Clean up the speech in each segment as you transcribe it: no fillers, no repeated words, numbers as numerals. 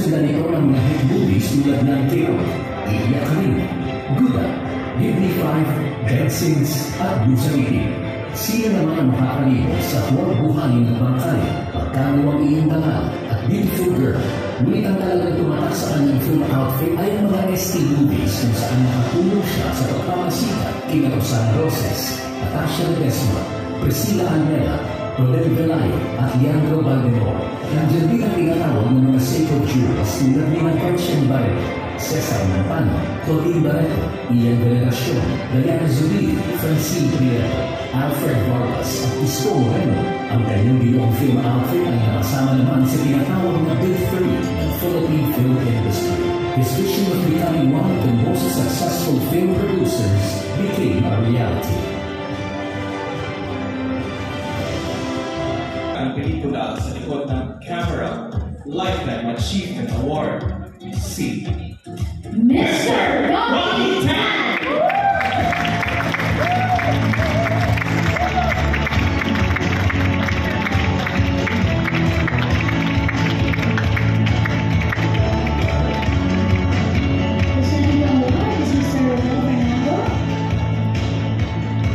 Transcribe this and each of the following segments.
sila nito ng mga hit movies tulad ng Teo, Iiyak Kami, Guda, Give Me Five, Dead Sins, at Blue Sarili. Sila naman ang makakalimot sa Huwag Buhayin ng Bangkay, Pagkano Ang Iyong Dangal, at Beautiful Girl. Ngunit ang talagang tumatak sa kanyang film outfit ay ang mga ST movies kung saan nakatulong siya sa pagpapasikat kina Rosana Roses, Natasha Ledesma, Priscilla Almela, Rodel Velayo at Leandro Valdemoro. Nandiyan din ang tinatawag ng mga sacred jewels tulad ni Marchartian Barrero, Cesar Montano, Claudine Barreto, Ian Veneracion, Diana Zubiri, Francine Prieto, Alfred Vargas at Isko Moreno. Ang kanyang binuong film outfit ay nakasama naman sa tinatawag na Big Three ng Philippine film industry. His vision of becoming one of the most successful film producers became a reality. Ang pelikula sa likod ng camera, Lifetime Achievement Award, si Mr. Rocky Tan!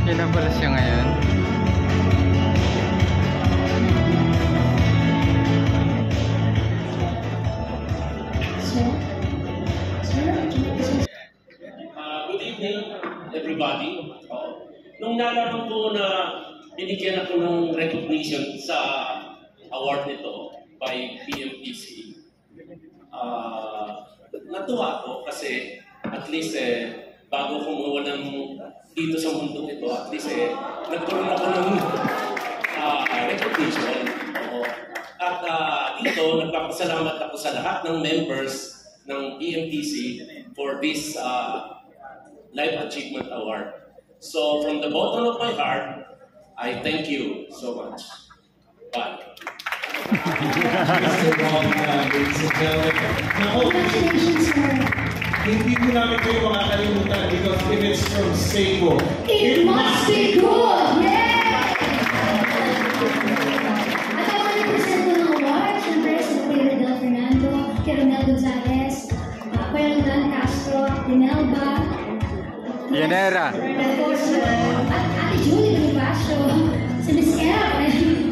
Ilan pala siya ngayon? Good evening, everybody. Nung nalaman ko na binigyan ako ng recognition sa award nito by PMPC, natuwa ako kasi at least bago kumuha ng dito sa mundo ito, at least nagkaroon ako ng recognition. At dito, nagpapasalamat ako sa lahat ng members ng PMPC for this Life Achievement Award. So from the bottom of my heart, I thank you so much. Bye. Mr. Ron, ladies and gentlemen. Congratulations, sir. Hindi ko namin kayo makakalimutan because if it's from Seiko, It must be good! Yeah! At ako nag-present ko ng award, syempre sa kay Rodel Fernando, kay Ronel Gonzalez, kay Roldan Castro, Dinelba, Yanera. of course, at Ate Julie Bonifacio, si Miss L,